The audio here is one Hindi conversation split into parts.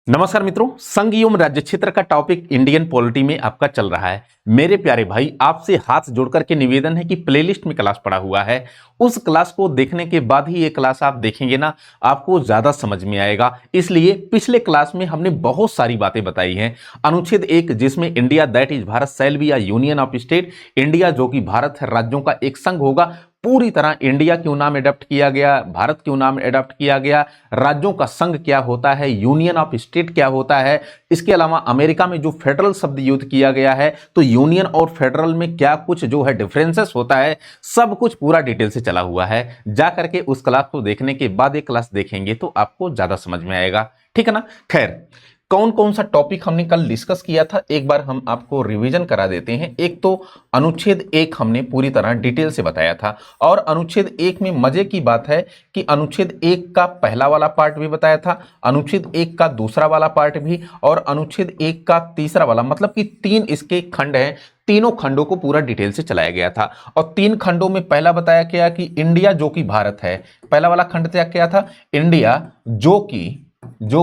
नमस्कार मित्रों, संघ एवं राज्य क्षेत्र का टॉपिक इंडियन पॉलिटी में आपका चल रहा है। मेरे प्यारे भाई, आपसे हाथ जोड़कर के निवेदन है कि प्लेलिस्ट में क्लास पड़ा हुआ है, उस क्लास को देखने के बाद ही ये क्लास आप देखेंगे ना, आपको ज्यादा समझ में आएगा। इसलिए पिछले क्लास में हमने बहुत सारी बातें बताई हैं। अनुच्छेद 1 जिसमें India that is Bharat shall be a union of state, India जो कि भारत है, राज्यों का एक संघ होगा। पूरी तरह इंडिया क्यों नाम एडॉप्ट किया गया, भारत क्यों नाम एडॉप्ट किया गया, राज्यों का संघ क्या होता है, यूनियन ऑफ स्टेट क्या होता है। इसके अलावा अमेरिका में जो फेडरल शब्द यूज किया गया है, तो यूनियन और फेडरल में क्या कुछ जो है डिफरेंसेस होता है, सब कुछ पूरा डिटेल से चला हुआ है। जा करके उस क्लास को देखने के बाद एक क्लास देखेंगे तो आपको ज्यादा समझ में आएगा, ठीक है ना। खैर, कौन कौन सा टॉपिक हमने कल डिस्कस किया था, एक बार हम आपको रिवीजन करा देते हैं। एक तो अनुच्छेद 1 हमने पूरी तरह डिटेल से बताया था, और अनुच्छेद 1 में मजे की बात है कि अनुच्छेद 1 का पहला वाला पार्ट भी बताया था, अनुच्छेद 1 का दूसरा वाला पार्ट भी, और अनुच्छेद 1 का तीसरा वाला, मतलब कि 3 इसके खंड हैं। तीनों खंडों को पूरा डिटेल से चलाया गया था, और 3 खंडों में पहला बताया गया कि इंडिया जो कि भारत है, पहला वाला खंड क्या था, इंडिया जो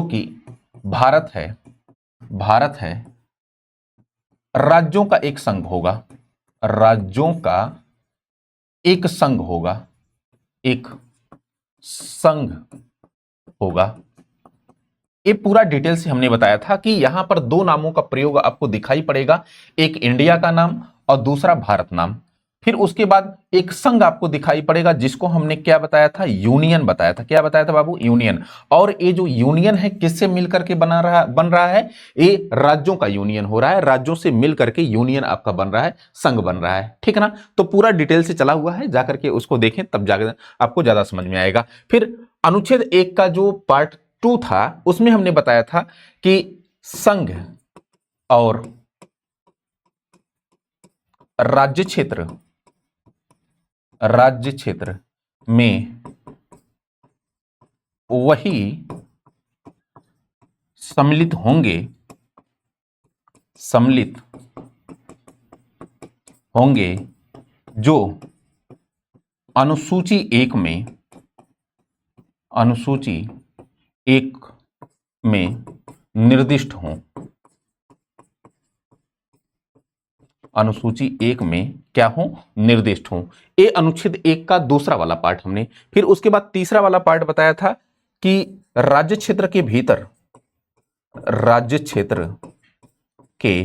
कि भारत है, भारत है, राज्यों का एक संघ होगा, राज्यों का एक संघ होगा, एक संघ होगा। ये पूरा डिटेल से हमने बताया था कि यहां पर दो नामों का प्रयोग आपको दिखाई पड़ेगा, एक इंडिया का नाम और दूसरा भारत नाम। फिर उसके बाद एक संघ आपको दिखाई पड़ेगा जिसको हमने क्या बताया था, यूनियन बताया था। क्या बताया था बाबू, यूनियन। और ये जो यूनियन है किससे मिलकर के बन रहा है, ये राज्यों का यूनियन हो रहा है, राज्यों से मिलकर के यूनियन आपका बन रहा है, संघ बन रहा है, ठीक है ना। तो पूरा डिटेल से चला हुआ है, जाकर के उसको देखें तब जाकर आपको ज्यादा समझ में आएगा। फिर अनुच्छेद 1 का जो पार्ट 2 था उसमें हमने बताया था कि संघ और राज्य क्षेत्र, राज्य क्षेत्र में वही सम्मिलित होंगे, सम्मिलित होंगे जो अनुसूची 1 में, अनुसूची 1 में निर्दिष्ट हों, अनुसूची 1 में क्या हो, निर्दिष्ट हो। ये अनुच्छेद 1 का दूसरा वाला पार्ट हमने। फिर उसके बाद तीसरा वाला पार्ट बताया था कि राज्य क्षेत्र के भीतर, राज्य क्षेत्र के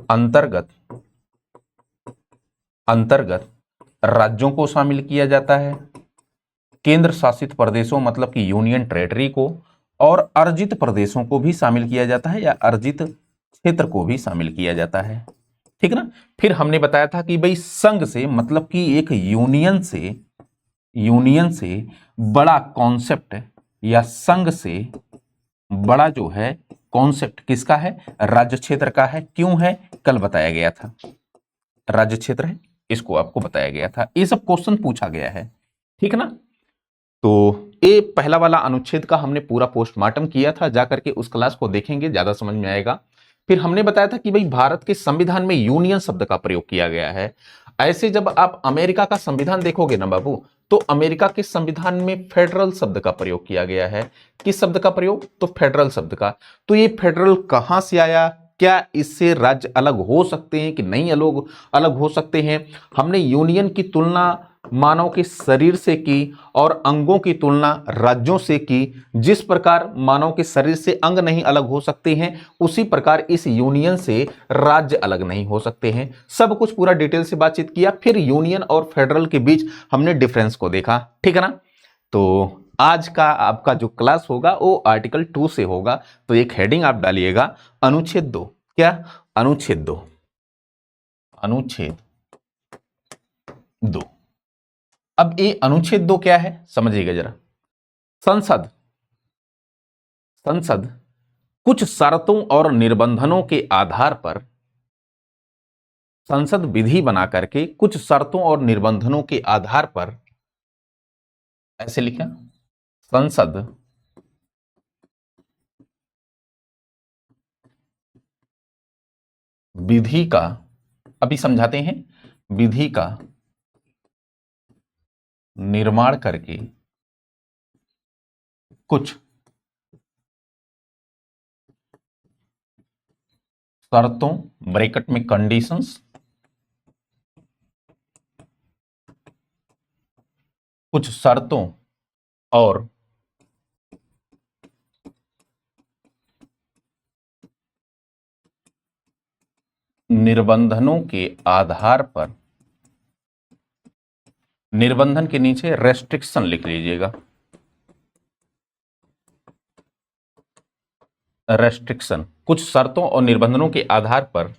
अंतर्गत, अंतर्गत राज्यों को शामिल किया जाता है, केंद्र शासित प्रदेशों मतलब कि यूनियन टेरिटरी को, और अर्जित प्रदेशों को भी शामिल किया जाता है, या अर्जित क्षेत्र को भी शामिल किया जाता है, ठीक है ना। फिर हमने बताया था कि भाई संघ से मतलब कि एक यूनियन से, यूनियन से बड़ा कॉन्सेप्ट, या संघ से बड़ा जो है कॉन्सेप्ट किसका है, राज्य क्षेत्र का है। क्यों है, कल बताया गया था, राज्य क्षेत्र है, इसको आपको बताया गया था। ये सब क्वेश्चन पूछा गया है, ठीक है ना। तो ये पहला वाला अनुच्छेद का हमने पूरा पोस्टमार्टम किया था, जाकर के उस क्लास को देखेंगे ज्यादा समझ में आएगा। फिर हमने बताया था कि भाई भारत के संविधान में यूनियन शब्द का प्रयोग किया गया है। ऐसे जब आप अमेरिका का संविधान देखोगे ना बाबू, तो अमेरिका के संविधान में फेडरल शब्द का प्रयोग किया गया है। किस शब्द का प्रयोग, तो फेडरल शब्द का। तो ये फेडरल कहां से आया, क्या इससे राज्य अलग हो सकते हैं कि नहीं अलग अलग हो सकते हैं। हमने यूनियन की तुलना मानव के शरीर से की और अंगों की तुलना राज्यों से की। जिस प्रकार मानव के शरीर से अंग नहीं अलग हो सकते हैं, उसी प्रकार इस यूनियन से राज्य अलग नहीं हो सकते हैं। सब कुछ पूरा डिटेल से बातचीत किया। फिर यूनियन और फेडरल के बीच हमने डिफरेंस को देखा, ठीक है ना। तो आज का आपका जो क्लास होगा वो आर्टिकल 2 से होगा। तो एक हेडिंग आप डालिएगा, अनुच्छेद 2। क्या, अनुच्छेद 2, अनुच्छेद 2। अब ये अनुच्छेद 2 क्या है समझिएगा जरा। संसद, संसद कुछ शर्तों और निबंधनों के आधार पर, संसद विधि बना करके कुछ शर्तों और निबंधनों के आधार पर, ऐसे लिखा, संसद विधि का, अभी समझाते हैं, विधि का निर्माण करके कुछ शर्तों ब्रैकेट में कंडीशंस, कुछ शर्तों और निर्बंधनों के आधार पर, निर्बंधन के नीचे रेस्ट्रिक्शन लिख लीजिएगा, रेस्ट्रिक्शन, कुछ शर्तों और निर्बंधनों के आधार पर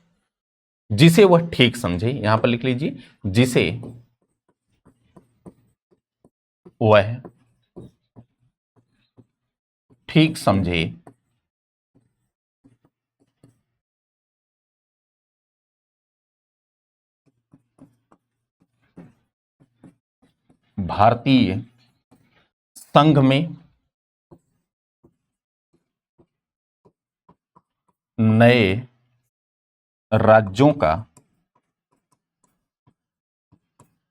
जिसे वह ठीक समझे, यहां पर लिख लीजिए जिसे वह ठीक समझे भारतीय संघ में नए राज्यों का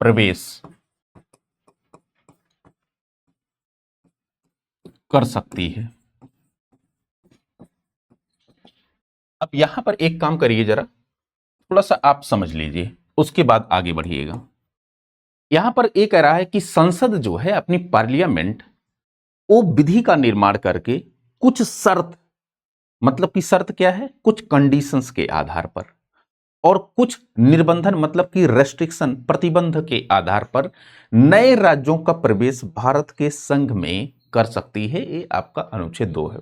प्रवेश कर सकती है। अब यहां पर एक काम करिए, जरा थोड़ा सा आप समझ लीजिए, उसके बाद आगे बढ़िएगा। यहां पर एक कह रहा है कि संसद जो है अपनी पार्लियामेंट, वो विधि का निर्माण करके कुछ शर्त, मतलब कि शर्त क्या है, कुछ कंडीशंस के आधार पर, और कुछ निर्बंधन मतलब कि रेस्ट्रिक्शन, प्रतिबंध के आधार पर नए राज्यों का प्रवेश भारत के संघ में कर सकती है। ये आपका अनुच्छेद 2 है।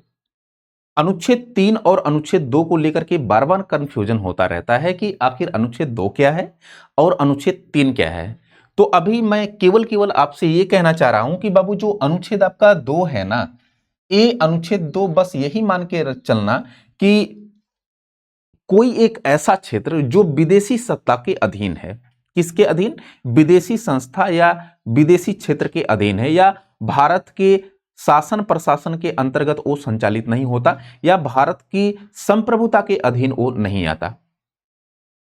अनुच्छेद 3 और अनुच्छेद 2 को लेकर के बार बार कंफ्यूजन होता रहता है कि आखिर अनुच्छेद 2 क्या है और अनुच्छेद 3 क्या है। तो अभी मैं केवल आपसे ये कहना चाह रहा हूं कि बाबू जो अनुच्छेद आपका 2 है ना, ये अनुच्छेद 2 बस यही मान के चलना कि कोई एक ऐसा क्षेत्र जो विदेशी सत्ता के अधीन है, किसके अधीन, विदेशी संस्था या विदेशी क्षेत्र के अधीन है, या भारत के शासन प्रशासन के अंतर्गत वो संचालित नहीं होता, या भारत की संप्रभुता के अधीन वो नहीं आता।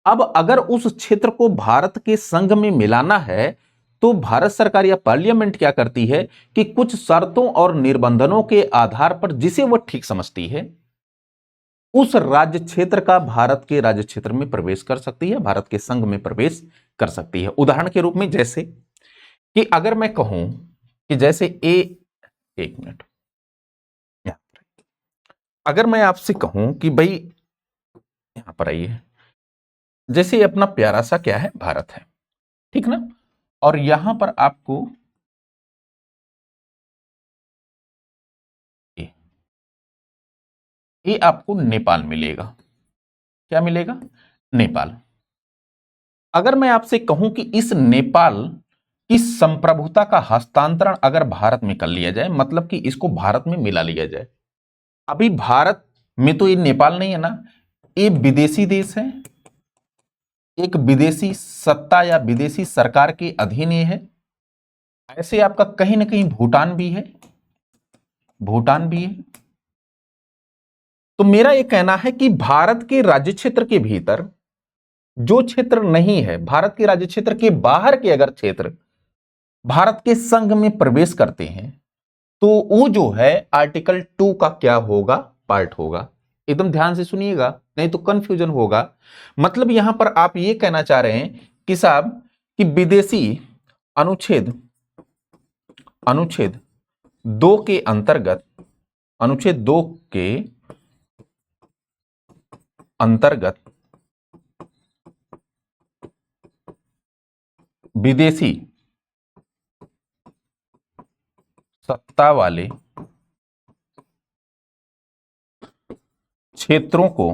अब अगर उस क्षेत्र को भारत के संघ में मिलाना है तो भारत सरकार या पार्लियामेंट क्या करती है कि कुछ शर्तों और निर्बंधनों के आधार पर जिसे वह ठीक समझती है, उस राज्य क्षेत्र का भारत के राज्य क्षेत्र में प्रवेश कर सकती है, भारत के संघ में प्रवेश कर सकती है। उदाहरण के रूप में जैसे कि अगर मैं कहूं कि जैसे एक मिनट, अगर मैं आपसे कहूं कि भाई यहां पर आइए, जैसे अपना प्यारा सा क्या है, भारत है, ठीक ना, और यहां पर आपको ये आपको नेपाल मिलेगा। क्या मिलेगा, नेपाल। अगर मैं आपसे कहूं कि इस नेपाल की संप्रभुता का हस्तांतरण अगर भारत में कर लिया जाए, मतलब कि इसको भारत में मिला लिया जाए, अभी भारत में तो ये नेपाल नहीं है ना, ये विदेशी देश है, एक विदेशी सत्ता या विदेशी सरकार के अधीन ये है। ऐसे आपका कहीं ना कहीं भूटान भी है, भूटान भी है। तो मेरा यह कहना है कि भारत के राज्य क्षेत्र के भीतर जो क्षेत्र नहीं है, भारत के राज्य क्षेत्र के बाहर के अगर क्षेत्र भारत के संघ में प्रवेश करते हैं तो वो जो है आर्टिकल 2 का क्या होगा, पार्ट होगा। एकदम ध्यान से सुनिएगा, नहीं तो कंफ्यूजन होगा। मतलब यहां पर आप ये कहना चाह रहे हैं कि साहब कि विदेशी अनुच्छेद अनुच्छेद 2 के अंतर्गत, अनुच्छेद 2 के अंतर्गत विदेशी सत्ता वाले क्षेत्रों को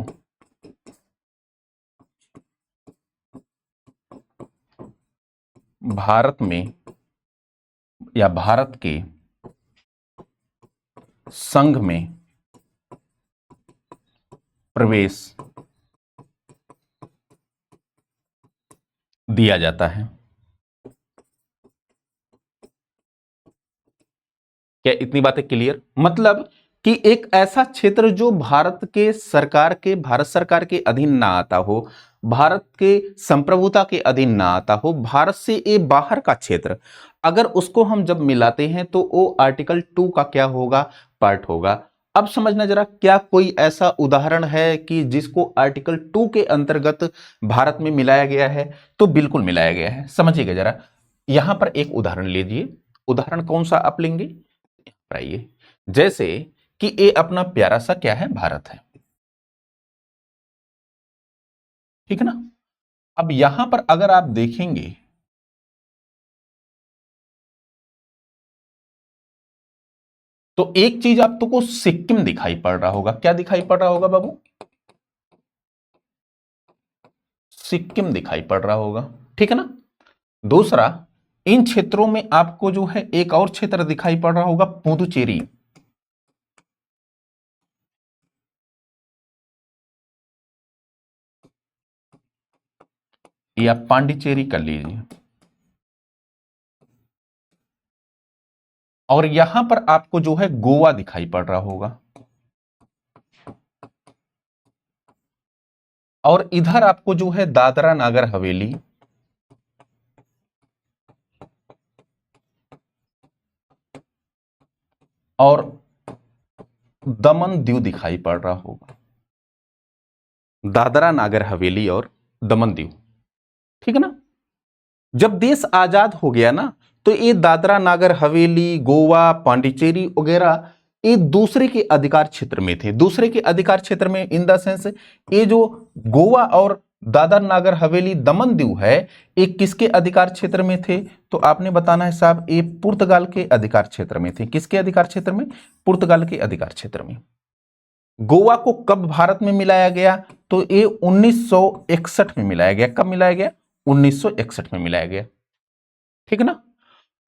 भारत में या भारत के संघ में प्रवेश दिया जाता है। क्या इतनी बातें क्लियर? मतलब कि एक ऐसा क्षेत्र जो भारत के सरकार के, भारत सरकार के अधीन ना आता हो, भारत के संप्रभुता के अधीन ना आता हो, भारत से ये बाहर का क्षेत्र, अगर उसको हम जब मिलाते हैं तो वो आर्टिकल 2 का क्या होगा, पार्ट होगा। अब समझना जरा, क्या कोई ऐसा उदाहरण है कि जिसको आर्टिकल 2 के अंतर्गत भारत में मिलाया गया है? तो बिल्कुल मिलाया गया है। समझिएगा जरा, यहां पर एक उदाहरण लीजिए। उदाहरण कौन सा आप लेंगे? आइए, जैसे कि ये अपना प्यारा सा क्या है, भारत है, ठीक है ना। अब यहां पर अगर आप देखेंगे तो एक चीज आपको सिक्किम दिखाई पड़ रहा होगा। क्या दिखाई पड़ रहा होगा बाबू? सिक्किम दिखाई पड़ रहा होगा, ठीक है ना। दूसरा, इन क्षेत्रों में आपको जो है एक और क्षेत्र दिखाई पड़ रहा होगा, पुदुचेरी। या पांडिचेरी कर लीजिए। और यहां पर आपको जो है गोवा दिखाई पड़ रहा होगा। और इधर आपको जो है दादरा नागर हवेली और दमन दीव दिखाई पड़ रहा होगा। दादरा नागर हवेली और दमन दीव, ठीक है ना। जब देश आजाद हो गया ना, तो ये दादरा नागर हवेली, गोवा, पांडिचेरी वगैरह ये दूसरे के अधिकार क्षेत्र में थे। दूसरे के अधिकार क्षेत्र में इन द सेंस, ये जो गोवा और दादरा नागर हवेली, दमन दीव है, ये किसके अधिकार क्षेत्र में थे? तो आपने बताना है साहब, ये पुर्तगाल के अधिकार क्षेत्र में थे। किसके अधिकार क्षेत्र में? पुर्तगाल के अधिकार क्षेत्र में। गोवा को कब भारत में मिलाया गया? तो ये 1961 में मिलाया गया। कब मिलाया गया? 1961 में मिलाया गया, ठीक है ना।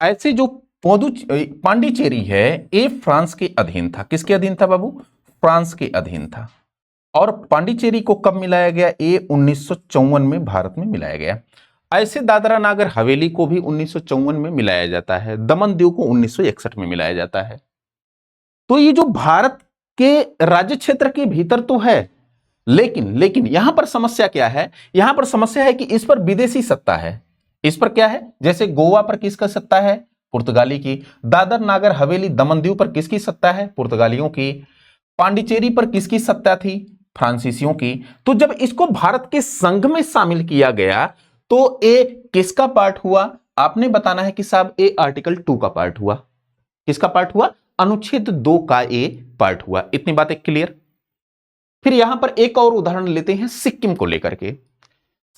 ऐसे जो पांडिचेरी है, ये फ्रांस के अधीन था। किसके अधीन था बाबू? फ्रांस के अधीन था। और पांडिचेरी को कब मिलाया गया? ये 1954 में भारत में मिलाया गया। ऐसे दादरा नागर हवेली को भी 1954 में मिलाया जाता है। दमन दीव को 1961 में मिलाया जाता है। तो ये जो भारत के राज्य क्षेत्र के भीतर तो है, लेकिन लेकिन यहां पर समस्या क्या है? यहां पर समस्या है कि इस पर विदेशी सत्ता है। इस पर क्या है? जैसे गोवा पर किसका सत्ता है? पुर्तगाली की। दादर नागर हवेली दमन दीव पर किसकी सत्ता है? पुर्तगालियों की। पांडिचेरी पर किसकी सत्ता थी? फ्रांसीसियों की। तो जब इसको भारत के संघ में शामिल किया गया तो ये किसका पार्ट हुआ? आपने बताना है कि साहब ये आर्टिकल 2 का पार्ट हुआ। किसका पार्ट हुआ? अनुच्छेद 2 का ये पार्ट हुआ। इतनी बातें क्लियर। फिर यहां पर एक और उदाहरण लेते हैं सिक्किम को लेकर के।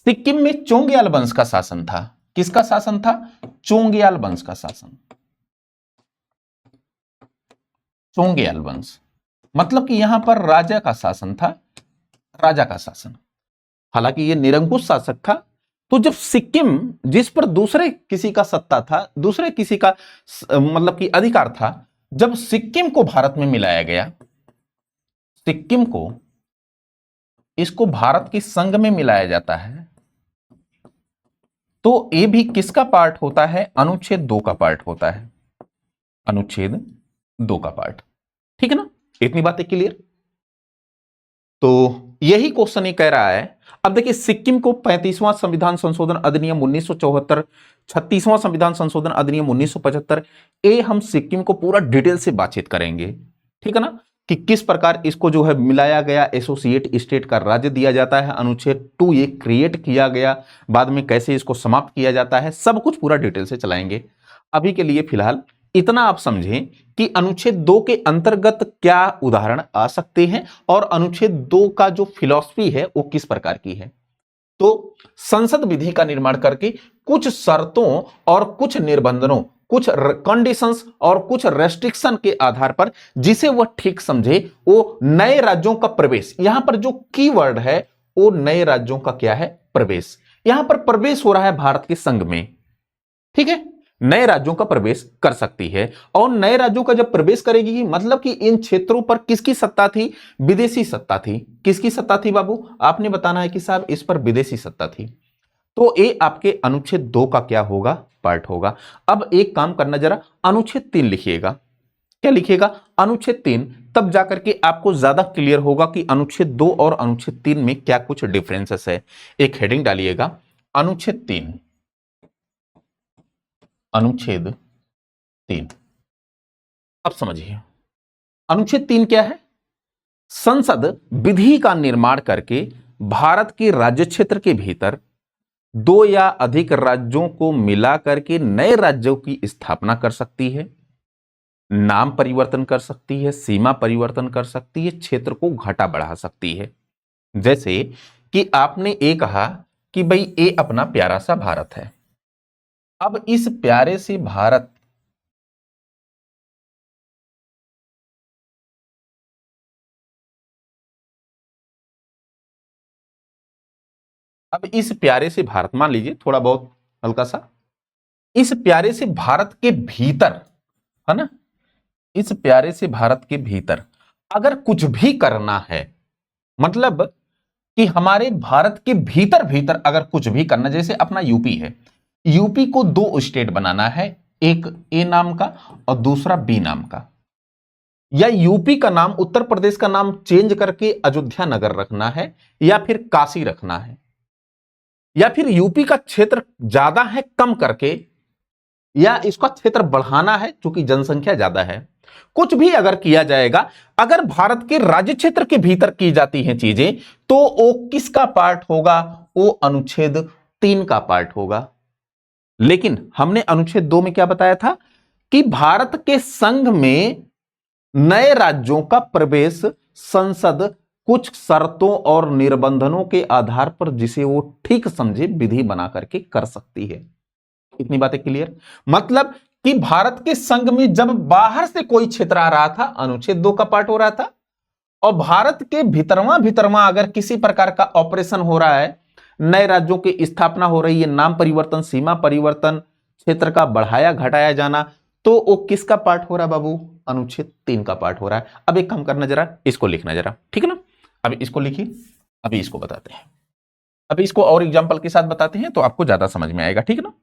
सिक्किम में चोंग्याल वंश का शासन था। किसका शासन था? चोंग्याल वंश का शासन। चोंग्याल वंश मतलब कि यहां पर राजा का शासन था। राजा का शासन, हालांकि यह निरंकुश शासक था। तो जब सिक्किम, जिस पर दूसरे किसी का सत्ता था, दूसरे किसी का मतलब कि अधिकार था, जब सिक्किम को भारत में मिलाया गया, सिक्किम को, इसको भारत के संघ में मिलाया जाता है, तो ये भी किसका पार्ट होता है? अनुच्छेद 2 का पार्ट होता है। अनुच्छेद 2 का पार्ट, ठीक है ना। इतनी बातें क्लियर। तो यही क्वेश्चन ये कह रहा है। अब देखिए, सिक्किम को 35वां संविधान संशोधन अधिनियम 1974, 36वां संविधान संशोधन अधिनियम 1975, ये हम सिक्किम को पूरा डिटेल से बातचीत करेंगे, ठीक है ना, कि किस प्रकार इसको जो है मिलाया गया, एसोसिएट स्टेट का राज्य दिया जाता है, अनुच्छेद 2 ये क्रिएट किया गया, बाद में कैसे इसको समाप्त किया जाता है, सब कुछ पूरा डिटेल से चलाएंगे। अभी के लिए फिलहाल इतना आप समझें कि अनुच्छेद 2 के अंतर्गत क्या उदाहरण आ सकते हैं और अनुच्छेद 2 का जो फिलॉसफी है वो किस प्रकार की है। तो संसद विधि का निर्माण करके कुछ शर्तों और कुछ निर्बंधों, कुछ कंडीशंस और कुछ रेस्ट्रिक्शन के आधार पर जिसे वह ठीक समझे, वो नए राज्यों का प्रवेश, यहां पर जो कीवर्ड है वो नए राज्यों का क्या है? प्रवेश। यहां पर प्रवेश हो रहा है भारत के संघ में, ठीक है। नए राज्यों का प्रवेश कर सकती है। और नए राज्यों का जब प्रवेश करेगी, मतलब कि इन क्षेत्रों पर किसकी सत्ता थी? विदेशी सत्ता थी। किसकी सत्ता थी बाबू? आपने बताना है कि साहब इस पर विदेशी सत्ता थी। तो ये आपके अनुच्छेद 2 का क्या होगा? पार्ट होगा। अब एक काम करना, जरा अनुच्छेद 3 लिखिएगा। क्या लिखिएगा? अनुच्छेद 3। तब जाकर के आपको ज्यादा क्लियर होगा कि अनुच्छेद 2 और अनुच्छेद 3 में क्या कुछ डिफरेंसेस है। एक हेडिंग डालिएगा, अनुच्छेद 3। अनुच्छेद 3। अब समझिए, अनुच्छेद 3 क्या है? संसद विधि का निर्माण करके भारत के राज्य क्षेत्र के भीतर दो या अधिक राज्यों को मिला करके नए राज्यों की स्थापना कर सकती है, नाम परिवर्तन कर सकती है, सीमा परिवर्तन कर सकती है, क्षेत्र को घटा बढ़ा सकती है। जैसे कि आपने ये कहा कि भाई ये अपना प्यारा सा भारत है। अब इस प्यारे से भारत अब इस प्यारे से भारत, मान लीजिए थोड़ा बहुत हल्का सा, इस प्यारे से भारत के भीतर, है ना, इस प्यारे से भारत के भीतर अगर कुछ भी करना है, मतलब कि हमारे भारत के भीतर भीतर अगर कुछ भी करना, जैसे अपना यूपी है, यूपी को दो स्टेट बनाना है, एक ए नाम का और दूसरा बी नाम का, या यूपी का नाम, उत्तर प्रदेश का नाम चेंज करके अयोध्या नगर रखना है या फिर काशी रखना है, या फिर यूपी का क्षेत्र ज्यादा है कम करके, या इसका क्षेत्र बढ़ाना है क्योंकि जनसंख्या ज्यादा है, कुछ भी अगर किया जाएगा, अगर भारत के राज्य क्षेत्र के भीतर की जाती हैं चीजें, तो वो किसका पार्ट होगा? वो अनुच्छेद 3 का पार्ट होगा। लेकिन हमने अनुच्छेद 2 में क्या बताया था कि भारत के संघ में नए राज्यों का प्रवेश संसद कुछ शर्तों और निर्बंधों के आधार पर, जिसे वो ठीक समझे, विधि बना करके कर सकती है। इतनी बातें क्लियर? मतलब कि भारत के संघ में जब बाहर से कोई क्षेत्र आ रहा था, अनुच्छेद 2 का पार्ट हो रहा था, और भारत के भीतरवा भीतरवा अगर किसी प्रकार का ऑपरेशन हो रहा है, नए राज्यों की स्थापना हो रही है, नाम परिवर्तन, सीमा परिवर्तन, क्षेत्र का बढ़ाया घटाया जाना, तो वो किसका पार्ट हो रहा है बाबू? अनुच्छेद 3 का पार्ट हो रहा है। अब एक काम करना, जरा इसको लिखना जरा, ठीक है ना? अभी इसको लिखिए, अभी इसको बताते हैं, अभी इसको और एग्जाम्पल के साथ बताते हैं तो आपको ज्यादा समझ में आएगा, ठीक है ना?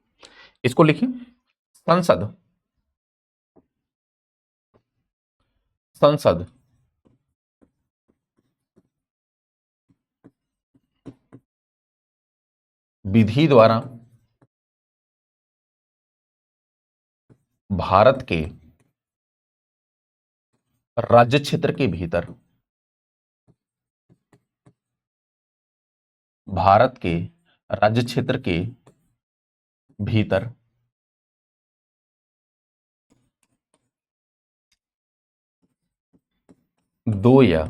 इसको लिखिए, संसद संसद विधि द्वारा भारत के राज्य क्षेत्र के भीतर, भारत के राज्य क्षेत्र के भीतर दो या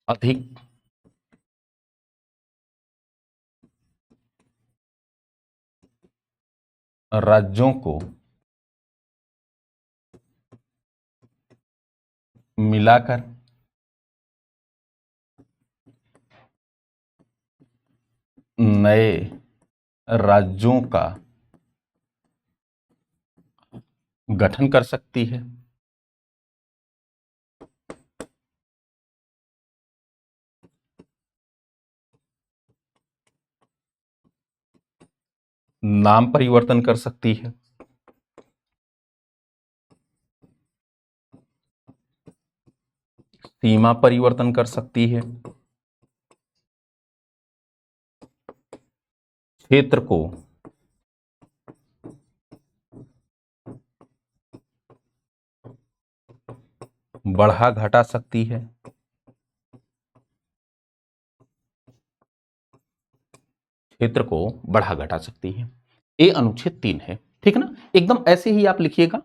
अधिक राज्यों को मिलाकर नए राज्यों का गठन कर सकती है। नाम परिवर्तन कर सकती है, सीमा परिवर्तन कर सकती है, क्षेत्र को बढ़ा घटा सकती है, क्षेत्र को बढ़ा घटा सकती है। ये अनुच्छेद 3 है, ठीक है ना? एकदम ऐसे ही आप लिखिएगा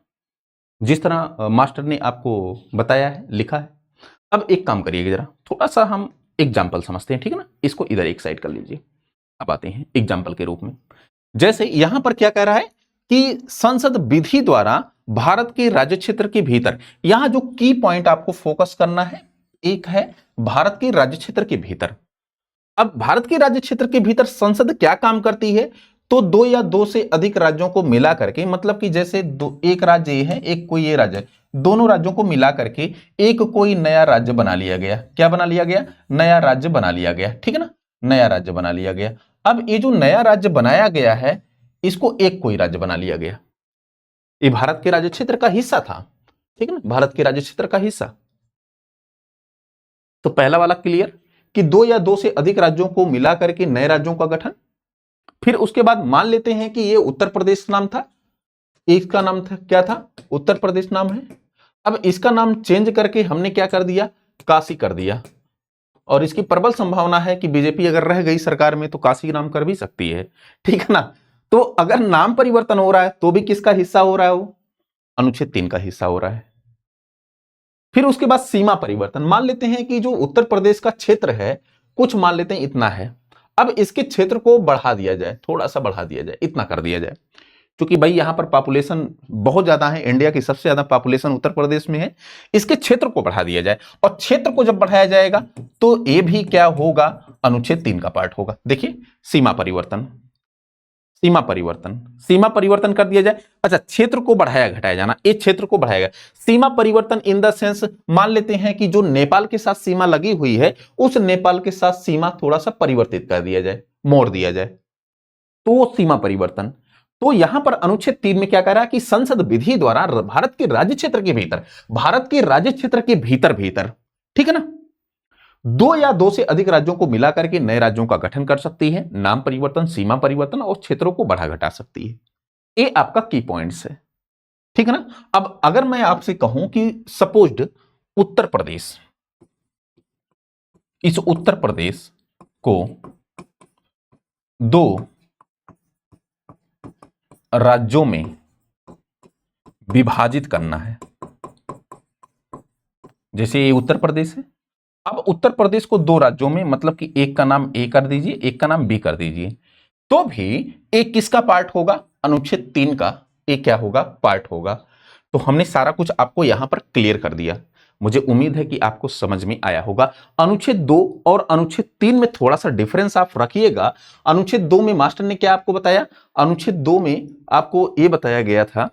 जिस तरह मास्टर ने आपको बताया है, लिखा है। अब एक काम करिएगा, जरा थोड़ा सा हम एग्जाम्पल समझते हैं, ठीक है ना? इसको इधर एक साइड कर लीजिए। अब आते हैं एग्जाम्पल के रूप में। जैसे यहां पर क्या कह रहा है कि संसद विधि द्वारा भारत के राज्य क्षेत्र के भीतर, यहां जो की पॉइंट आपको फोकस करना है, एक है भारत के राज्य क्षेत्र के भीतर। अब भारत के राज्य क्षेत्र के भीतर संसद क्या काम करती है? तो दो या दो से अधिक राज्यों को मिला करके, मतलब कि जैसे एक राज्य ये है, एक कोई ये राज्य है, दोनों राज्यों को मिला करके एक कोई नया राज्य बना लिया गया। क्या बना लिया गया? नया राज्य बना लिया गया, ठीक है ना? नया राज्य बना लिया गया। अब ये जो नया राज्य बनाया गया है, इसको एक कोई राज्य बना लिया गया। ये भारत के राज्य क्षेत्र का हिस्सा था, ठीक है ना? भारत के राज्य क्षेत्र का हिस्सा। तो पहला वाला क्लियर कि दो या दो से अधिक राज्यों को मिला करके नए राज्यों का गठन। फिर उसके बाद मान लेते हैं कि ये उत्तर प्रदेश नाम था, इसका नाम था क्या था? उत्तर प्रदेश नाम है। अब इसका नाम चेंज करके हमने क्या कर दिया, काशी कर दिया, और इसकी प्रबल संभावना है कि बीजेपी अगर रह गई सरकार में तो काशी नाम कर भी सकती है, ठीक है ना। तो अगर नाम परिवर्तन हो रहा है तो भी किसका हिस्सा हो रहा है, वो अनुच्छेद 3 का हिस्सा हो रहा है। फिर उसके बाद सीमा परिवर्तन, मान लेते हैं कि जो उत्तर प्रदेश का क्षेत्र है, कुछ मान लेते हैं इतना है, अब इसके क्षेत्र को बढ़ा दिया जाए, थोड़ा सा बढ़ा दिया जाए, इतना कर दिया जाए, क्योंकि भाई यहां पर पॉपुलेशन बहुत ज्यादा है, इंडिया की सबसे ज्यादा पॉपुलेशन उत्तर प्रदेश में है, इसके क्षेत्र को बढ़ा दिया जाए, और क्षेत्र को जब बढ़ाया जाएगा तो ये भी क्या होगा, अनुच्छेद 3 का पार्ट होगा। देखिए सीमा परिवर्तन, सीमा परिवर्तन, सीमा परिवर्तन कर दिया जाए। अच्छा, क्षेत्र को बढ़ाया घटाया जाना, एक क्षेत्र को बढ़ाएगा, सीमा परिवर्तन इन द सेंस, मान लेते हैं कि जो नेपाल के साथ सीमा लगी हुई है, उस नेपाल के साथ सीमा थोड़ा सा परिवर्तित कर दिया जाए, मोड़ दिया जाए, तो सीमा परिवर्तन। तो यहां पर अनुच्छेद 3 में क्या कह रहा है कि संसद विधि द्वारा भारत के राज्य क्षेत्र के भीतर, भारत के राज्य क्षेत्र के भीतर भीतर, ठीक है ना, दो या दो से अधिक राज्यों को मिलाकर के नए राज्यों का गठन कर सकती है, नाम परिवर्तन, सीमा परिवर्तन और क्षेत्रों को बढ़ा घटा सकती है। ये आपका की पॉइंट्स है, ठीक है ना। अब अगर मैं आपसे कहूं कि सपोज्ड उत्तर प्रदेश, इस उत्तर प्रदेश को दो राज्यों में विभाजित करना है, जैसे ये उत्तर प्रदेश है, अब उत्तर प्रदेश को दो राज्यों में, मतलब कि एक का नाम ए कर दीजिए, एक का नाम बी कर दीजिए, तो भी एक किसका पार्ट होगा, अनुच्छेद 3 का एक क्या होगा, पार्ट होगा। तो हमने सारा कुछ आपको यहां पर क्लियर कर दिया, मुझे उम्मीद है कि आपको समझ में आया होगा। अनुच्छेद 2 और अनुच्छेद 3 में थोड़ा सा डिफरेंस आप रखिएगा। अनुच्छेद 2 में मास्टर ने क्या आपको बताया, अनुच्छेद 2 में आपको यह बताया गया था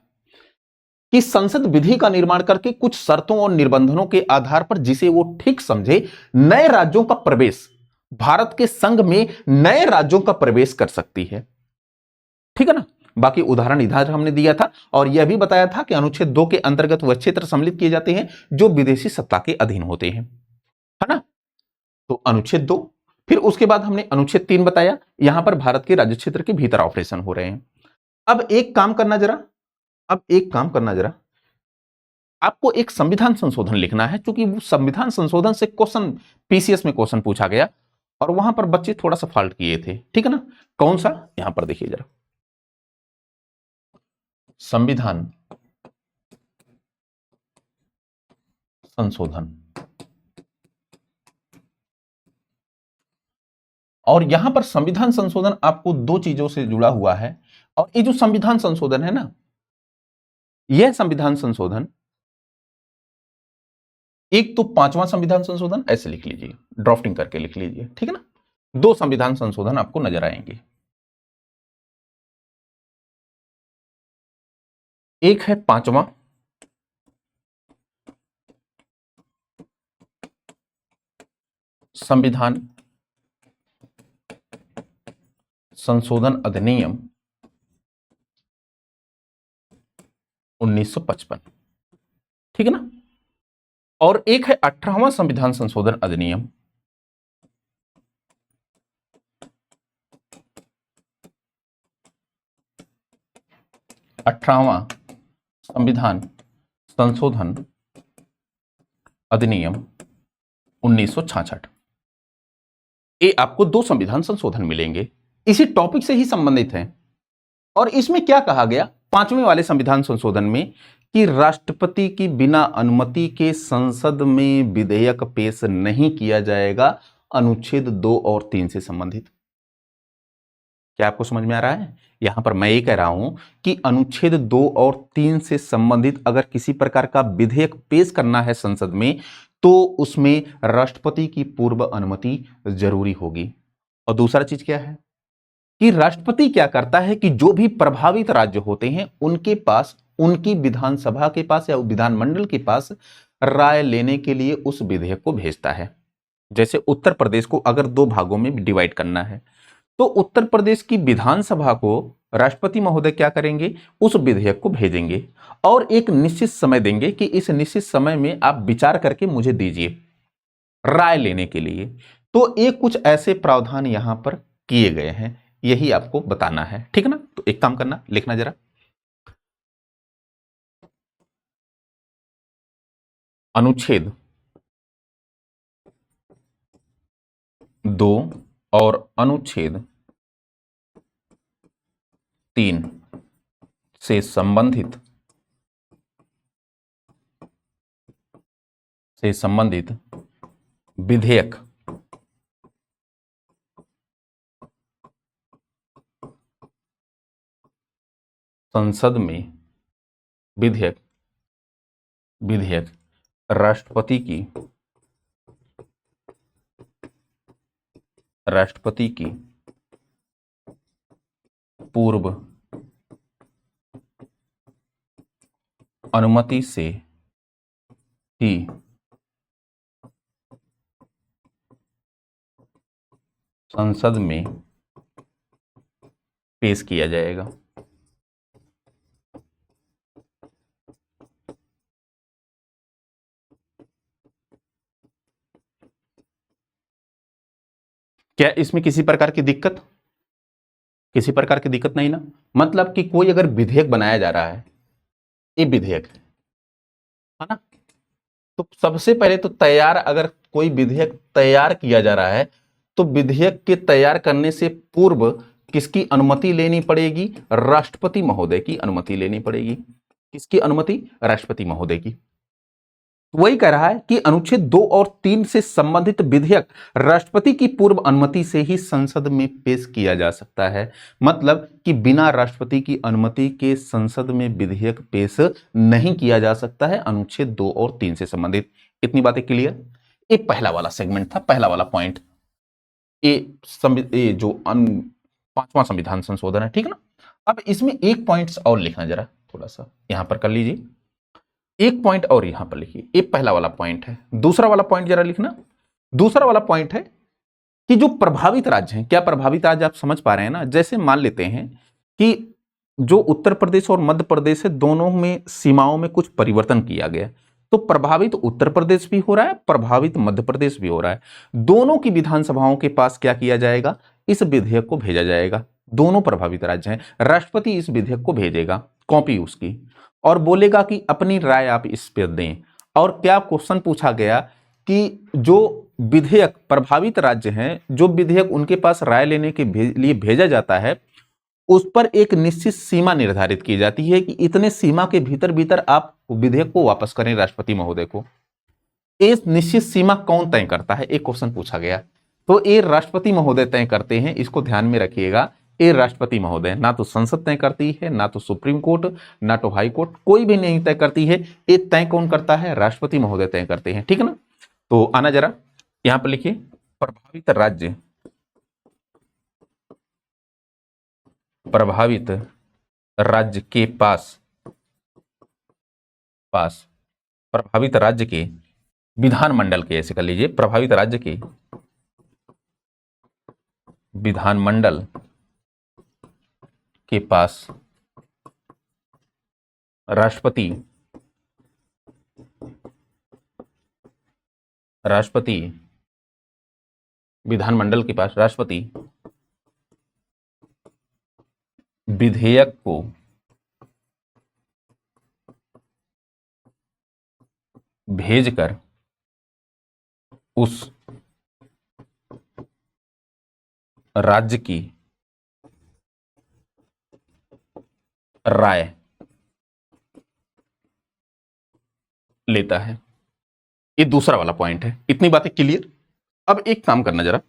कि संसद विधि का निर्माण करके कुछ शर्तों और निबंधनों के आधार पर, जिसे वो ठीक समझे, नए राज्यों का प्रवेश, भारत के संघ में नए राज्यों का प्रवेश कर सकती है, ठीक है ना। बाकी उदाहरण इधर हमने दिया था, और यह भी बताया था कि अनुच्छेद 2 के अंतर्गत वह क्षेत्र सम्मिलित किए जाते हैं जो विदेशी सत्ता के अधीन होते हैं, है ना। तो अनुच्छेद 2, फिर उसके बाद हमने अनुच्छेद 3 बताया, यहां पर भारत के राज्य क्षेत्र के भीतर ऑपरेशन हो रहे हैं। अब एक काम करना जरा, अब एक काम करना जरा, आपको एक संविधान संशोधन लिखना है, क्योंकि वो संविधान संशोधन से क्वेश्चन पीसीएस में क्वेश्चन पूछा गया और वहां पर बच्चे थोड़ा सा फॉल्ट किए थे, ठीक है ना। कौन सा, यहां पर देखिए जरा, संविधान संशोधन, और यहां पर संविधान संशोधन आपको दो चीजों से जुड़ा हुआ है, और ये जो संविधान संशोधन है ना, यह संविधान संशोधन, एक तो 5वां संविधान संशोधन, ऐसे लिख लीजिए, ड्राफ्टिंग करके लिख लीजिए, ठीक है ना। दो संविधान संशोधन आपको नजर आएंगे, एक है 5वां संविधान संशोधन अधिनियम 1955, ठीक है ना, और एक है 18वां संविधान संशोधन अधिनियम 18वां संविधान संशोधन अधिनियम 1966। ये आपको दो संविधान संशोधन मिलेंगे, इसी टॉपिक से ही संबंधित हैं। और इसमें क्या कहा गया 5वें वाले संविधान संशोधन में, कि राष्ट्रपति की बिना अनुमति के संसद में विधेयक पेश नहीं किया जाएगा, अनुच्छेद 2 और 3 से संबंधित। क्या आपको समझ में आ रहा है, यहां पर मैं ये कह रहा हूं कि अनुच्छेद 2 और 3 से संबंधित अगर किसी प्रकार का विधेयक पेश करना है संसद में, तो उसमें राष्ट्रपति की पूर्व अनुमति जरूरी होगी। और दूसरा चीज क्या है कि राष्ट्रपति क्या करता है कि जो भी प्रभावित राज्य होते हैं उनके पास, उनकी विधानसभा के पास या विधानमंडल के पास राय लेने के लिए उस विधेयक को भेजता है। जैसे उत्तर प्रदेश को अगर दो भागों में डिवाइड करना है, तो उत्तर प्रदेश की विधानसभा को राष्ट्रपति महोदय क्या करेंगे, उस विधेयक को भेजेंगे और एक निश्चित समय देंगे कि इस निश्चित समय में आप विचार करके मुझे दीजिए राय लेने के लिए। तो ये कुछ ऐसे प्रावधान यहां पर किए गए हैं, यही आपको बताना है, ठीक है ना। तो एक काम करना, लिखना जरा, अनुच्छेद 2 और अनुच्छेद 3 से संबंधित विधेयक संसद में विधेयक राष्ट्रपति की पूर्व अनुमति से ही संसद में पेश किया जाएगा। क्या इसमें किसी प्रकार की दिक्कत नहीं ना? मतलब कि कोई अगर विधेयक बनाया जा रहा है, ये विधेयक है ना, तो सबसे पहले तो अगर कोई विधेयक तैयार किया जा रहा है तो विधेयक के तैयार करने से पूर्व किसकी अनुमति लेनी पड़ेगी? राष्ट्रपति महोदय की अनुमति लेनी पड़ेगी। किसकी अनुमति? राष्ट्रपति महोदय की। वही कह रहा है कि अनुच्छेद 2 और 3 से संबंधित विधेयक राष्ट्रपति की पूर्व अनुमति से ही संसद में पेश किया जा सकता है। मतलब कि बिना राष्ट्रपति की अनुमति के संसद में विधेयक पेश नहीं किया जा सकता है अनुच्छेद 2 और 3 से संबंधित। इतनी बातें क्लियर? ये पहला वाला सेगमेंट था, पहला वाला पॉइंट। ये जो 5वां संविधान संशोधन है, ठीक है ना। अब इसमें एक पॉइंट्स और लिखना, जरा थोड़ा सा यहां पर कर लीजिए, एक पॉइंट और यहां पर लिखिए। ये पहला वाला पॉइंट है। दूसरा वाला पॉइंट जरा लिखना। दूसरा वाला पॉइंट है कि जो प्रभावित राज्य हैं, क्या प्रभावित राज्य आप समझ पा रहे हैं ना? जैसे मान लेते हैं कि जो उत्तर प्रदेश और मध्य प्रदेश है, दोनों में सीमाओं में कुछ परिवर्तन किया गया, तो प्रभावित उत्तर प्रदेश भी हो रहा है, प्रभावित मध्य प्रदेश भी हो रहा है। दोनों की विधानसभाओं के पास क्या किया जाएगा? इस विधेयक को भेजा जाएगा। दोनों प्रभावित राज्य हैं, राष्ट्रपति इस विधेयक को भेजेगा, कॉपी उसकी, और बोलेगा कि अपनी राय आप इस पर दें। और क्या क्वेश्चन पूछा गया कि जो विधेयक प्रभावित राज्य हैं, जो विधेयक उनके पास राय लेने के लिए भेजा जाता है, उस पर एक निश्चित सीमा निर्धारित की जाती है कि इतने सीमा के भीतर भीतर आप विधेयक को वापस करें राष्ट्रपति महोदय को। इस निश्चित सीमा कौन तय करता है? एक क्वेश्चन पूछा गया। तो ये राष्ट्रपति महोदय तय करते हैं, इसको ध्यान में रखिएगा। ये राष्ट्रपति महोदय, ना तो संसद तय करती है, ना तो सुप्रीम कोर्ट, ना तो हाई कोर्ट, कोई भी नहीं तय करती है। ये तय कौन करता है? राष्ट्रपति महोदय तय करते हैं, ठीक है ना। तो आना जरा यहां पर लिखिए, प्रभावित राज्य के पास प्रभावित राज्य के विधानमंडल के, ऐसे कर लीजिए, प्रभावित राज्य के विधानमंडल के पास राष्ट्रपति विधानमंडल के पास राष्ट्रपति विधेयक को भेजकर उस राज्य की राय लेता है। ये दूसरा वाला पॉइंट है। इतनी बातें क्लियर? अब एक काम करना जरा,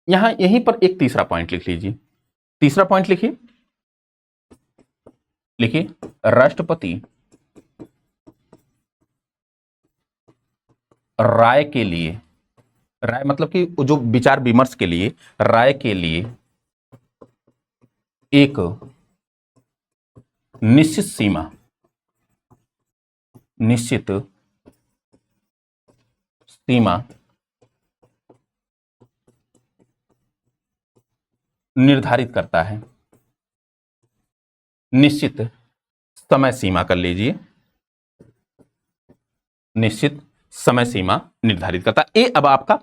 यहीं पर एक तीसरा पॉइंट लिख लीजिए। तीसरा पॉइंट लिखिए, राष्ट्रपति राय के लिए, राय मतलब कि जो विचार विमर्श के लिए, राय के लिए एक निश्चित सीमा निर्धारित करता है। निश्चित समय सीमा कर लीजिए, निश्चित समय सीमा निर्धारित करता है। ये अब आपका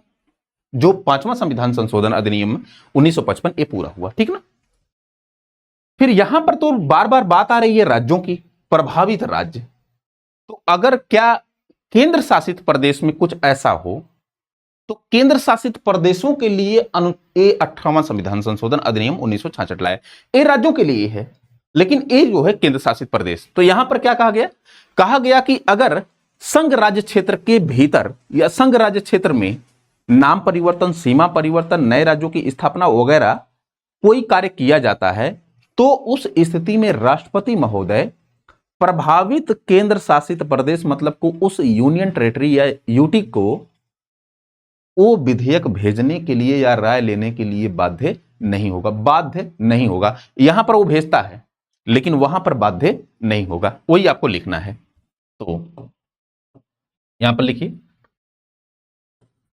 जो 5वां संविधान संशोधन अधिनियम 1955 ये पूरा हुआ, ठीक ना। फिर यहां पर तो बार बार बात आ रही है राज्यों की, प्रभावित राज्य। तो अगर क्या केंद्र शासित प्रदेश में कुछ ऐसा हो तो केंद्र शासित प्रदेशों के लिए ए 18वां संविधान संशोधन अधिनियम 1966 लाया। ए राज्यों के लिए है, लेकिन ए जो है केंद्र शासित प्रदेश। तो यहां पर क्या कहा गया? कहा गया कि अगर संघ राज्य क्षेत्र के भीतर या संघ राज्य क्षेत्र में नाम परिवर्तन, सीमा परिवर्तन, नए राज्यों की स्थापना वगैरह कोई कार्य किया जाता है तो उस स्थिति में राष्ट्रपति महोदय प्रभावित केंद्र शासित प्रदेश मतलब को उस यूनियन टेरिटरी या यूटी को वो विधेयक भेजने के लिए या राय लेने के लिए बाध्य नहीं होगा। बाध्य नहीं होगा, यहां पर वो भेजता है लेकिन वहां पर बाध्य नहीं होगा। वही आपको लिखना है। तो यहां पर लिखिए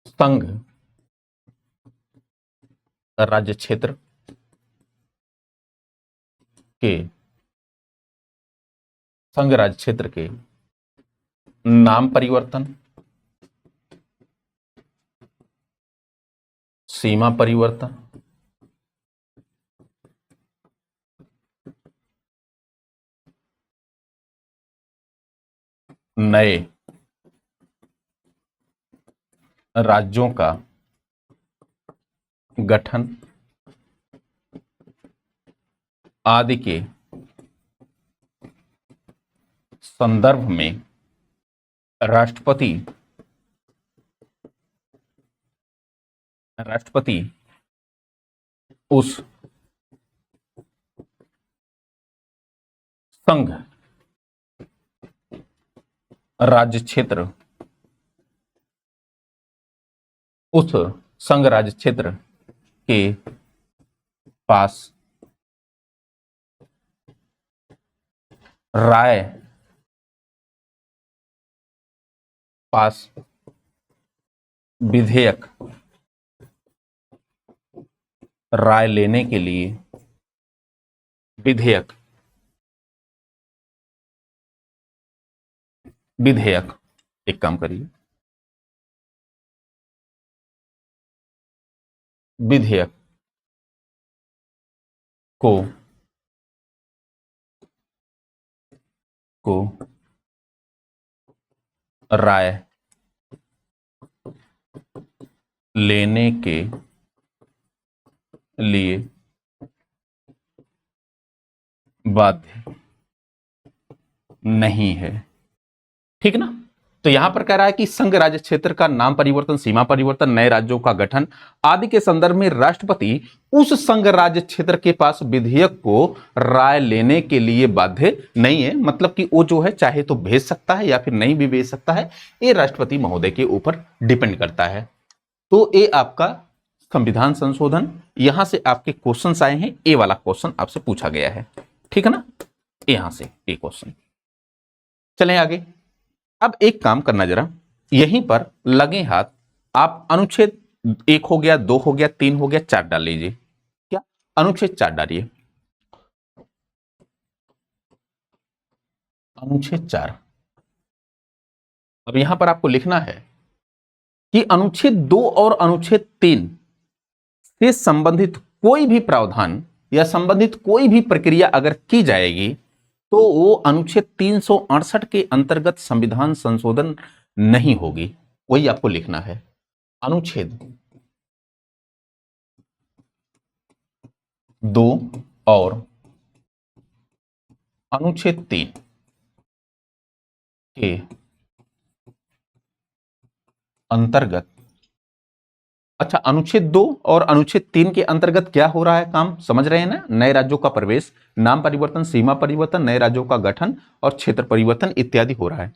संघ राज्य क्षेत्र के संघ राज्य क्षेत्र के नाम परिवर्तन, सीमा परिवर्तन, नए राज्यों का गठन आदि के संदर्भ में राष्ट्रपति उस संघ राज्य क्षेत्र के पास विधेयक राय लेने के लिए विधेयक एक काम करिए, विधेयक को राय लेने के लिए बाध्य नहीं है। ठीक ना? तो यहां पर कह रहा है कि संघ राज्य क्षेत्र का नाम परिवर्तन, सीमा परिवर्तन, नए राज्यों का गठन आदि के संदर्भ में राष्ट्रपति उस संघ राज्य क्षेत्र के पास विधेयक को राय लेने के लिए बाध्य नहीं है। मतलब कि वो जो है चाहे तो भेज सकता है या फिर नहीं भी भेज सकता है, ये राष्ट्रपति महोदय के ऊपर डिपेंड करता है। तो ये आपका संविधान संशोधन, यहां से आपके क्वेश्चंस आए हैं। ए वाला क्वेश्चन आपसे पूछा गया है, ठीक है ना? यहां से ए क्वेश्चन। चलें आगे। अब एक काम करना जरा, यहीं पर लगे हाथ आप अनुच्छेद 1 हो गया, 2 हो गया, 3 हो गया, 4 डाल लीजिए। क्या? अनुच्छेद 4 डालिए। अनुच्छेद 4। अब यहां पर आपको लिखना है कि अनुच्छेद 2 और अनुच्छेद 3 से संबंधित कोई भी प्रावधान या संबंधित कोई भी प्रक्रिया अगर की जाएगी तो वो अनुच्छेद 368 के अंतर्गत संविधान संशोधन नहीं होगी। वही आपको लिखना है। अनुच्छेद 2 और अनुच्छेद 3 के अंतर्गत, अच्छा, अनुच्छेद 2 और अनुच्छेद 3 के अंतर्गत क्या हो रहा है काम, समझ रहे हैं ना? नए राज्यों का प्रवेश, नाम परिवर्तन, सीमा परिवर्तन, नए राज्यों का गठन और क्षेत्र परिवर्तन इत्यादि हो रहा है।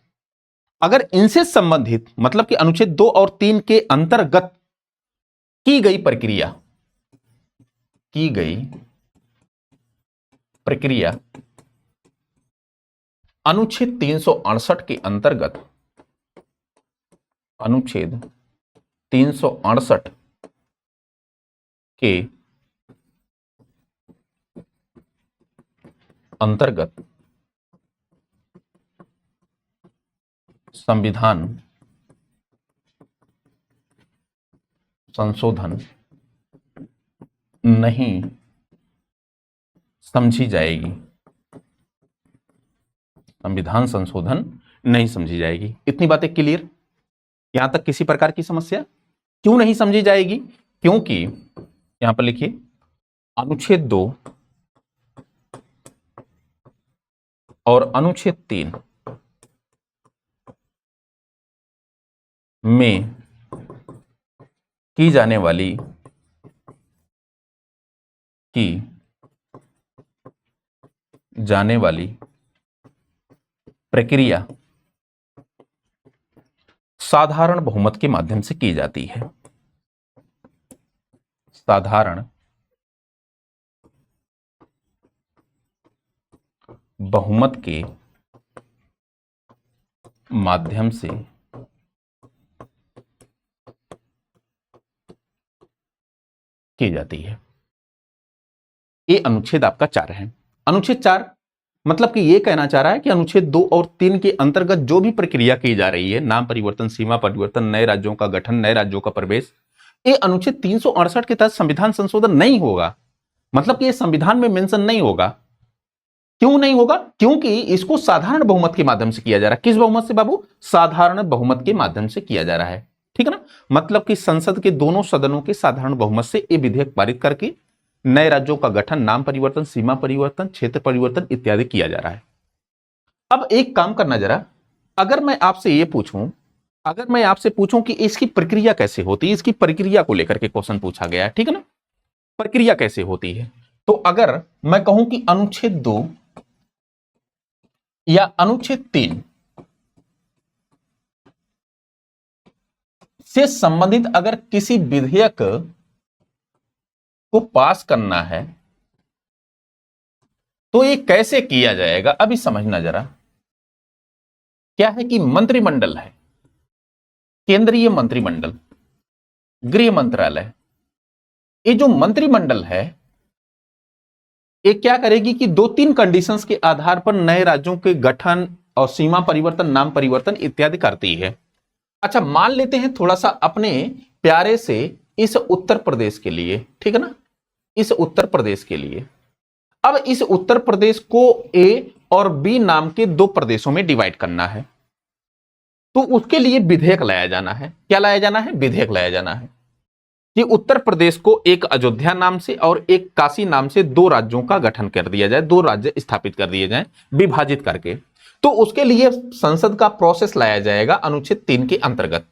अगर इनसे संबंधित मतलब कि अनुच्छेद 2 और 3 के अंतर्गत की गई प्रक्रिया अनुच्छेद 368 के अंतर्गत, अनुच्छेद 368 के अंतर्गत संविधान संशोधन नहीं समझी जाएगी, संविधान संशोधन नहीं समझी जाएगी। इतनी बातें क्लियर? यहां तक किसी प्रकार की समस्या? क्यों नहीं समझी जाएगी? क्योंकि यहां पर लिखिए अनुच्छेद 2 और अनुच्छेद 3 में की जाने वाली प्रक्रिया साधारण बहुमत के माध्यम से की जाती है। साधारण बहुमत के माध्यम से की जाती है। ये अनुच्छेद आपका 4 है। अनुच्छेद 4 मतलब कि ये कहना चाह रहा है कि अनुच्छेद 2 और 3 के अंतर्गत जो भी प्रक्रिया की जा रही है, नाम परिवर्तन, सीमा परिवर्तन, नए राज्यों का गठन, नए राज्यों का प्रवेश, ये अनुच्छेद 368 के तहत संविधान संशोधन नहीं होगा। मतलब कि ये संविधान में मेंशन नहीं होगा। क्यों नहीं होगा? क्योंकि इसको साधारण बहुमत के माध्यम से किया जा रहा है। किस बहुमत से बाबू? साधारण बहुमत के माध्यम से किया जा रहा है। ठीक है ना? मतलब कि संसद के दोनों सदनों के साधारण बहुमत से ये विधेयक पारित करके नए राज्यों का गठन, नाम परिवर्तन, सीमा परिवर्तन, क्षेत्र परिवर्तन इत्यादि किया जा रहा है। अब एक काम करना जरा, अगर मैं आपसे पूछूं कि इसकी प्रक्रिया कैसे होती है, इसकी प्रक्रिया को लेकर के क्वेश्चन पूछा गया है, ठीक है ना? प्रक्रिया कैसे होती है? तो अगर मैं कहूं कि अनुच्छेद 2 या अनुच्छेद 3 से संबंधित अगर किसी विधेयक को पास करना है तो ये कैसे किया जाएगा? अभी समझना जरा। क्या है कि मंत्रिमंडल है, केंद्रीय मंत्रिमंडल, गृह मंत्रालय, ये जो मंत्रिमंडल है ये क्या करेगी कि 2-3 कंडीशंस के आधार पर नए राज्यों के गठन और सीमा परिवर्तन, नाम परिवर्तन इत्यादि करती है। अच्छा, मान लेते हैं थोड़ा सा अपने प्यारे से इस उत्तर प्रदेश के लिए, ठीक है ना? इस उत्तर प्रदेश के लिए, अब इस उत्तर प्रदेश को ए और बी नाम के 2 प्रदेशों में डिवाइड करना है, तो उसके लिए विधेयक लाया जाना है। क्या लाया जाना है? विधेयक लाया जाना है कि उत्तर प्रदेश को एक अयोध्या नाम से और एक काशी नाम से 2 राज्यों का गठन कर दिया जाए, 2 राज्य स्थापित कर दिए जाएं विभाजित करके। तो उसके लिए संसद का प्रोसेस लाया जाएगा अनुच्छेद 3 के अंतर्गत।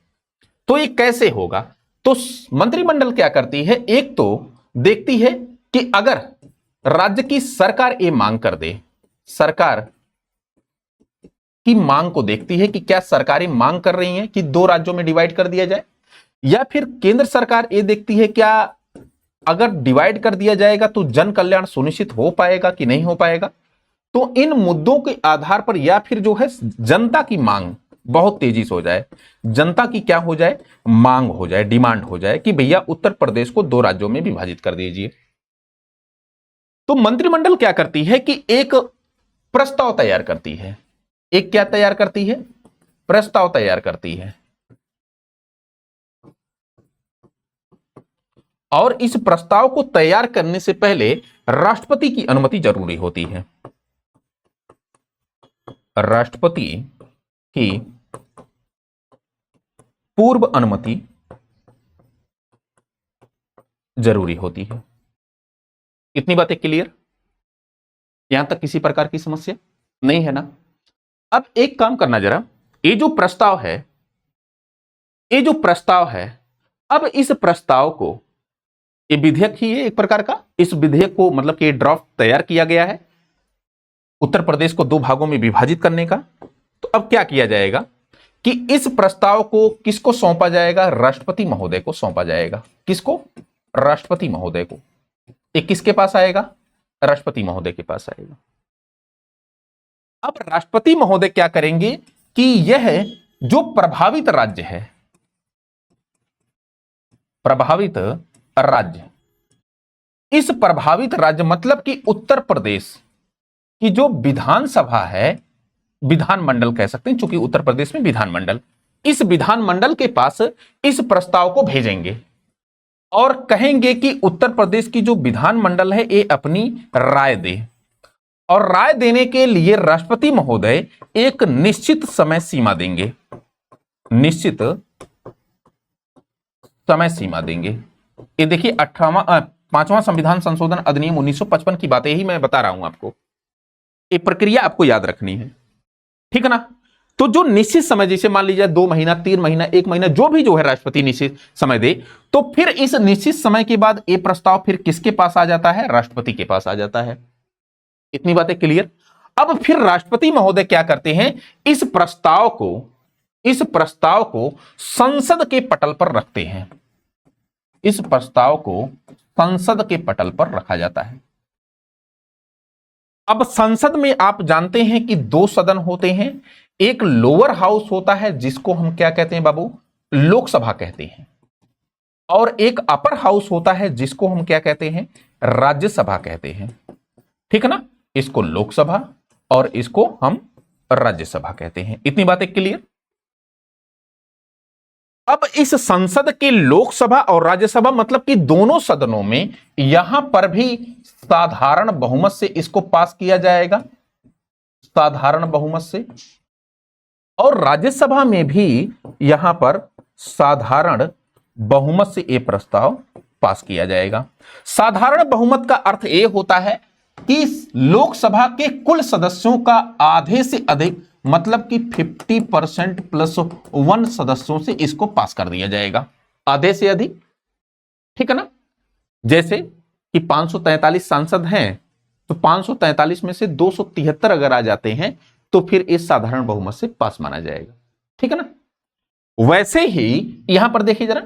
तो ये कैसे होगा? तो मंत्रिमंडल क्या करती है? एक तो देखती है कि अगर राज्य की सरकार ये मांग कर दे, सरकार की मांग को देखती है कि क्या सरकारें मांग कर रही हैं कि 2 राज्यों में डिवाइड कर दिया जाए, या फिर केंद्र सरकार ये देखती है क्या अगर डिवाइड कर दिया जाएगा तो जन कल्याण सुनिश्चित हो पाएगा कि नहीं हो पाएगा। तो इन मुद्दों के आधार पर, या फिर जो है जनता की मांग बहुत तेजी से हो जाए, जनता की क्या हो जाए? मांग हो जाए, डिमांड हो जाए कि भैया उत्तर प्रदेश को 2 राज्यों में विभाजित कर दीजिए। तो मंत्रिमंडल क्या करती है कि एक प्रस्ताव तैयार करती है। एक क्या तैयार करती है? प्रस्ताव तैयार करती है। और इस प्रस्ताव को तैयार करने से पहले राष्ट्रपति की अनुमति जरूरी होती है। राष्ट्रपति की पूर्व अनुमति जरूरी होती है। इतनी बातें क्लियर? यहां तक किसी प्रकार की समस्या नहीं है ना? अब एक काम करना जरा, ये जो प्रस्ताव है, अब इस प्रस्ताव को, ये विधेयक ही है एक प्रकार का, इस विधेयक को मतलब कि ड्राफ्ट तैयार किया गया है उत्तर प्रदेश को 2 भागों में विभाजित करने का। तो अब क्या किया जाएगा कि इस प्रस्ताव को किसको सौंपा जाएगा? राष्ट्रपति महोदय को सौंपा जाएगा। किसको? राष्ट्रपति महोदय को। ये किसके पास आएगा? राष्ट्रपति महोदय के पास आएगा। अब राष्ट्रपति महोदय क्या करेंगे कि यह जो प्रभावित राज्य है, प्रभावित राज्य, इस प्रभावित राज्य मतलब कि उत्तर प्रदेश की जो विधानसभा है, विधानमंडल कह सकते हैं चूंकि उत्तर प्रदेश में विधानमंडल, इस विधानमंडल के पास इस प्रस्ताव को भेजेंगे और कहेंगे कि उत्तर प्रदेश की जो विधानमंडल है ये अपनी राय दे। और राय देने के लिए राष्ट्रपति महोदय एक निश्चित समय सीमा देंगे, निश्चित समय सीमा देंगे। ये देखिए 5वां संविधान संशोधन अधिनियम 1955 की बातें ही मैं बता रहा हूं आपको। ये प्रक्रिया आपको याद रखनी है, ठीक है ना। तो जो निश्चित समय, जैसे मान लीजिए 2 महीना, 3 महीना, 1 महीना, जो भी जो है राष्ट्रपति निश्चित समय दे, तो फिर इस निश्चित समय के बाद ये प्रस्ताव फिर किसके पास आ जाता है? राष्ट्रपति के पास आ जाता है। इतनी बातें क्लियर। अब फिर राष्ट्रपति महोदय क्या करते हैं? इस प्रस्ताव को संसद के पटल पर रखते हैं। इस प्रस्ताव को संसद के पटल पर रखा जाता है। अब संसद में आप जानते हैं कि 2 सदन होते हैं। एक लोअर हाउस होता है जिसको हम क्या कहते हैं बाबू? लोकसभा कहते हैं। और एक अपर हाउस होता है जिसको हम क्या कहते हैं? राज्यसभा कहते हैं, ठीक है ना। इसको लोकसभा और इसको हम राज्यसभा कहते हैं। इतनी बातें क्लियर। अब इस संसद के लोकसभा और राज्यसभा मतलब कि दोनों सदनों में यहां पर भी साधारण बहुमत से इसको पास किया जाएगा, साधारण बहुमत से। और राज्यसभा में भी यहां पर साधारण बहुमत से यह प्रस्ताव पास किया जाएगा। साधारण बहुमत का अर्थ यह होता है कि लोकसभा के कुल सदस्यों का आधे से अधिक मतलब कि 50% प्लस 1 सदस्यों से इसको पास कर दिया जाएगा, आधे से अधिक, ठीक है ना। जैसे कि 543 सांसद हैं तो 543 में से 273 अगर आ जाते हैं तो फिर इस साधारण बहुमत से पास माना जाएगा, ठीक है ना। वैसे ही यहां पर देखिए जरा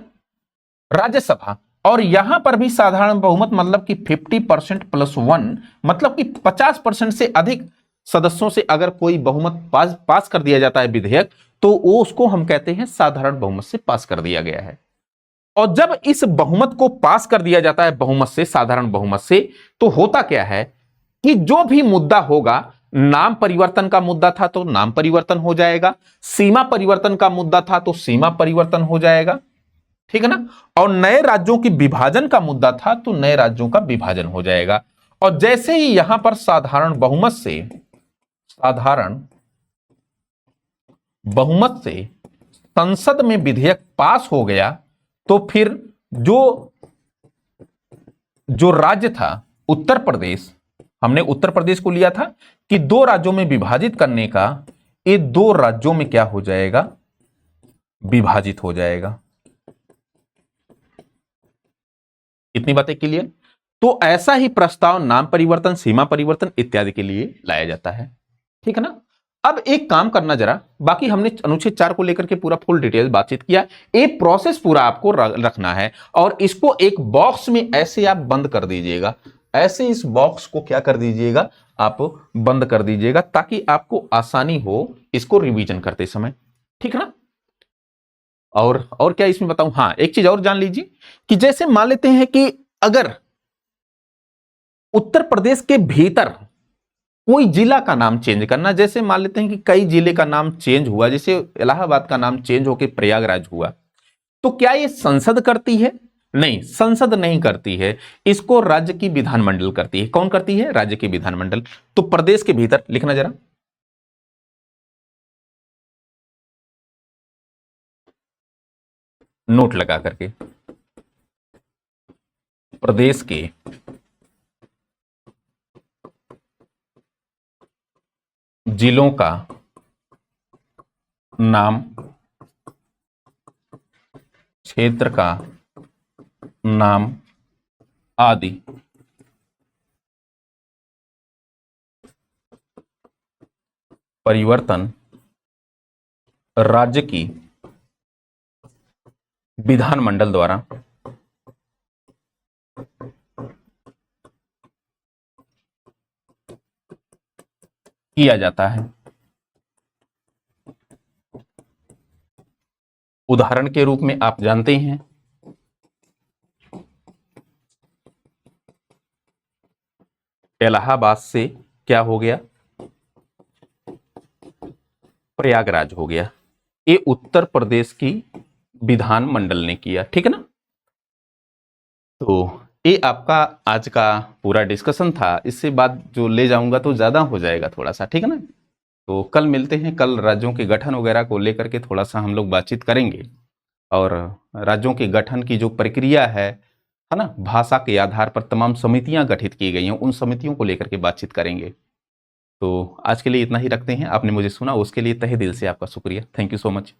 राज्यसभा, और यहां पर भी साधारण बहुमत मतलब कि 50% प्लस 1 मतलब कि 50% से अधिक सदस्यों से अगर कोई बहुमत पास कर दिया जाता है विधेयक, तो वो उसको हम कहते हैं साधारण बहुमत से पास कर दिया गया है। और जब इस बहुमत को पास कर दिया जाता है बहुमत से, साधारण बहुमत से, तो होता क्या है कि जो भी मुद्दा होगा, नाम परिवर्तन का मुद्दा था तो नाम परिवर्तन हो जाएगा, सीमा परिवर्तन का मुद्दा था तो सीमा परिवर्तन हो जाएगा, ठीक है ना। और नए राज्यों की विभाजन का मुद्दा था तो नए राज्यों का विभाजन हो जाएगा। और जैसे ही यहां पर साधारण बहुमत से संसद में विधेयक पास हो गया, तो फिर जो राज्य था उत्तर प्रदेश, हमने उत्तर प्रदेश को लिया था कि 2 राज्यों में विभाजित करने का, ये 2 राज्यों में क्या हो जाएगा? विभाजित हो जाएगा। इतनी बातें क्लियर। तो ऐसा ही प्रस्ताव नाम परिवर्तन, सीमा परिवर्तन इत्यादि के लिए लाया जाता है, ठीक है ना। अब एक काम करना जरा, बाकी हमने अनुच्छेद 4 को लेकर के पूरा फुल डिटेल बातचीत किया। एक प्रोसेस पूरा आपको रखना है और इसको एक बॉक्स में ऐसे आप बंद कर दीजिएगा, ऐसे इस बॉक्स को क्या कर दीजिएगा? आप बंद कर दीजिएगा, ताकि आपको आसानी हो इसको रिवीजन करते समय, ठीक है ना। और क्या इसमें बताऊं? हां, एक चीज और जान लीजिए कि जैसे मान लेते हैं कि अगर उत्तर प्रदेश के भीतर कोई जिला का नाम चेंज करना, जैसे मान लेते हैं कि कई जिले का नाम चेंज हुआ, जैसे इलाहाबाद का नाम चेंज होकर प्रयागराज हुआ, तो क्या ये संसद करती है? नहीं, संसद नहीं करती है, इसको राज्य की विधानमंडल करती है। कौन करती है? राज्य की विधानमंडल। तो प्रदेश के भीतर लिखना जरा, नोट लगा करके, प्रदेश के जिलों का नाम, क्षेत्र का नाम आदि परिवर्तन राज्य की विधानमंडल द्वारा किया जाता है। उदाहरण के रूप में आप जानते हैं इलाहाबाद से क्या हो गया? प्रयागराज हो गया। ये उत्तर प्रदेश की विधानमंडल ने किया, ठीक है ना। तो ये आपका आज का पूरा डिस्कशन था। इससे बाद जो ले जाऊंगा तो ज़्यादा हो जाएगा थोड़ा सा, ठीक है ना। तो कल मिलते हैं, कल राज्यों के गठन वगैरह को लेकर के थोड़ा सा हम लोग बातचीत करेंगे, और राज्यों के गठन की जो प्रक्रिया है ना, भाषा के आधार पर तमाम समितियां गठित की गई हैं, उन समितियों को लेकर के बातचीत करेंगे। तो आज के लिए इतना ही रखते हैं। आपने मुझे सुना उसके लिए तहे दिल से आपका शुक्रिया। Thank you so much.